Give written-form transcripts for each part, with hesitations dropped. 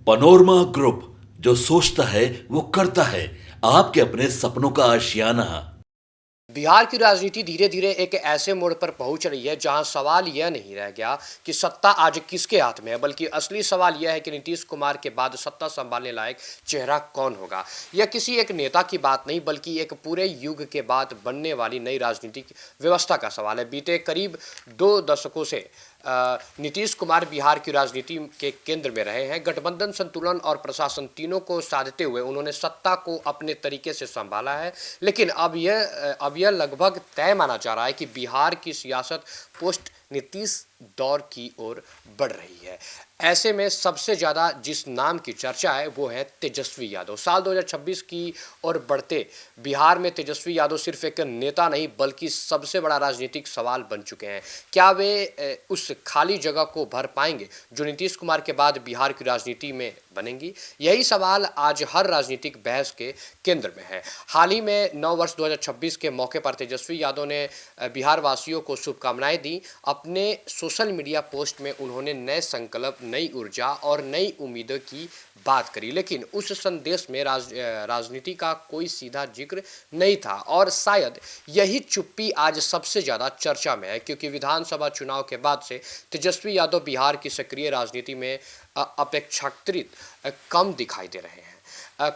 Panorama group, जो सोचता है वो करता है। आपके अपने सपनों का आशियाना। बिहार की राजनीति धीरे धीरे एक ऐसे मोड़ पर पहुंच रही है जहां सवाल यह नहीं रह गया कि सत्ता आज किसके हाथ में है, बल्कि असली सवाल यह है कि नीतीश कुमार के बाद सत्ता संभालने लायक चेहरा कौन होगा। यह किसी एक नेता की बात नहीं, बल्कि एक पूरे युग के बाद बनने वाली नई राजनीतिक व्यवस्था का सवाल है। बीते करीब 2 दशकों से नीतीश कुमार बिहार की राजनीति के केंद्र में रहे हैं। गठबंधन, संतुलन और प्रशासन तीनों को साधते हुए उन्होंने सत्ता को अपने तरीके से संभाला है। लेकिन अब यह लगभग तय माना जा रहा है कि बिहार की सियासत पोस्ट नीतीश दौर की ओर बढ़ रही है। ऐसे में सबसे ज़्यादा जिस नाम की चर्चा है वो है तेजस्वी यादव। साल 2026 की ओर बढ़ते बिहार में तेजस्वी यादव सिर्फ एक नेता नहीं, बल्कि सबसे बड़ा राजनीतिक सवाल बन चुके हैं। क्या वे उस खाली जगह को भर पाएंगे जो नीतीश कुमार के बाद बिहार की राजनीति में बनेंगी? यही सवाल आज हर राजनीतिक बहस के केंद्र में है। हाल ही में 9 वर्ष 2026 के मौके पर तेजस्वी यादव ने बिहार वासियों को शुभकामनाएं दी। अपने सोशल मीडिया पोस्ट में उन्होंने नए संकल्प, नई ऊर्जा और नई उम्मीदों की बात करी, लेकिन उस संदेश में राजनीति का कोई सीधा जिक्र नहीं था। और शायद यही चुप्पी आज सबसे ज़्यादा चर्चा में है, क्योंकि विधानसभा चुनाव के बाद से तेजस्वी यादव बिहार की सक्रिय राजनीति में अपेक्षाकृत कम दिखाई दे रहे हैं।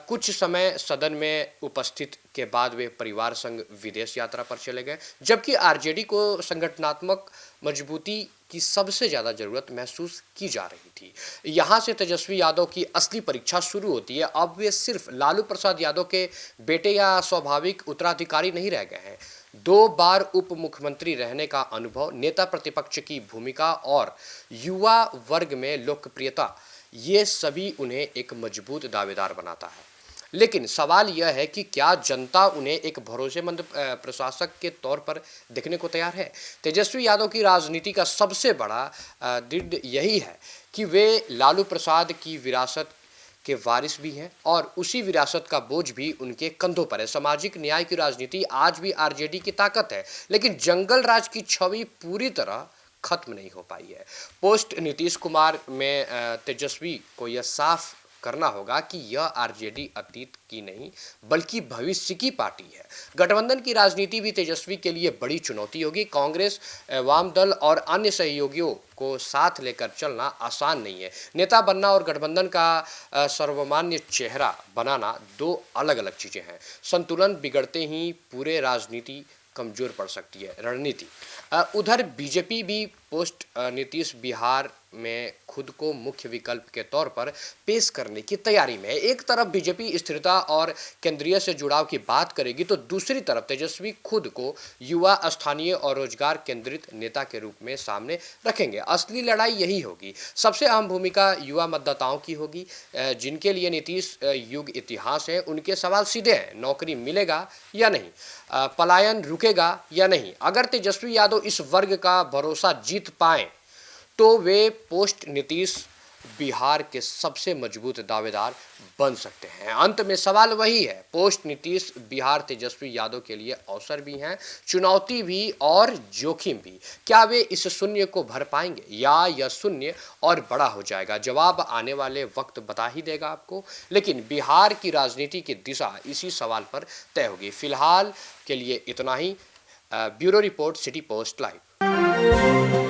कुछ समय सदन में उपस्थित के बाद वे परिवार संग विदेश यात्रा पर चले गए, जबकि आरजेडी को संगठनात्मक मजबूती की सबसे ज़्यादा ज़रूरत महसूस की जा रही थी। यहाँ से तेजस्वी यादव की असली परीक्षा शुरू होती है। अब वे सिर्फ लालू प्रसाद यादव के बेटे या स्वाभाविक उत्तराधिकारी नहीं रह गए हैं। 2 बार उप मुख्यमंत्री रहने का अनुभव, नेता प्रतिपक्ष की भूमिका और युवा वर्ग में लोकप्रियता, ये सभी उन्हें एक मजबूत दावेदार बनाता है। लेकिन सवाल यह है कि क्या जनता उन्हें एक भरोसेमंद प्रशासक के तौर पर देखने को तैयार है? तेजस्वी यादव की राजनीति का सबसे बड़ा दृढ़ यही है कि वे लालू प्रसाद की विरासत के वारिस भी हैं और उसी विरासत का बोझ भी उनके कंधों पर है। सामाजिक न्याय की राजनीति आज भी आरजेडी की ताकत है, लेकिन जंगल राज की छवि पूरी तरह खत्म नहीं हो पाई है। पोस्ट नीतीश कुमार में तेजस्वी को यह साफ करना होगा कि यह आरजेडी अतीत की नहीं, बल्कि भविष्य की पार्टी है। गठबंधन की राजनीति भी तेजस्वी के लिए बड़ी चुनौती होगी। कांग्रेस, वाम दल और अन्य सहयोगियों को साथ लेकर चलना आसान नहीं है। नेता बनना और गठबंधन का सर्वमान्य चेहरा बनाना दो अलग अलग चीज़ें हैं। संतुलन बिगड़ते ही पूरे राजनीति कमजोर पड़ सकती है। रणनीति, उधर बीजेपी भी पोस्ट नीतीश बिहार में खुद को मुख्य विकल्प के तौर पर पेश करने की तैयारी में है। एक तरफ बीजेपी स्थिरता और केंद्रीय से जुड़ाव की बात करेगी, तो दूसरी तरफ तेजस्वी खुद को युवा, स्थानीय और रोजगार केंद्रित नेता के रूप में सामने रखेंगे। असली लड़ाई यही होगी। सबसे अहम भूमिका युवा मतदाताओं की होगी, जिनके लिए नीतीश युग इतिहास है। उनके सवाल सीधे हैं: नौकरी मिलेगा या नहीं, पलायन रुकेगा या नहीं। अगर तेजस्वी यादव इस वर्ग का भरोसा जीत पाए तो वे पोस्ट नीतीश बिहार के सबसे मजबूत दावेदार बन सकते हैं। अंत में सवाल वही है, पोस्ट नीतीश बिहार तेजस्वी यादव के लिए अवसर भी हैं, चुनौती भी और जोखिम भी। क्या वे इस शून्य को भर पाएंगे या यह शून्य और बड़ा हो जाएगा? जवाब आने वाले वक्त बता ही देगा आपको। लेकिन बिहार की राजनीति की दिशा इसी सवाल पर तय होगी। फिलहाल के लिए इतना ही। Bureau report, City Post live.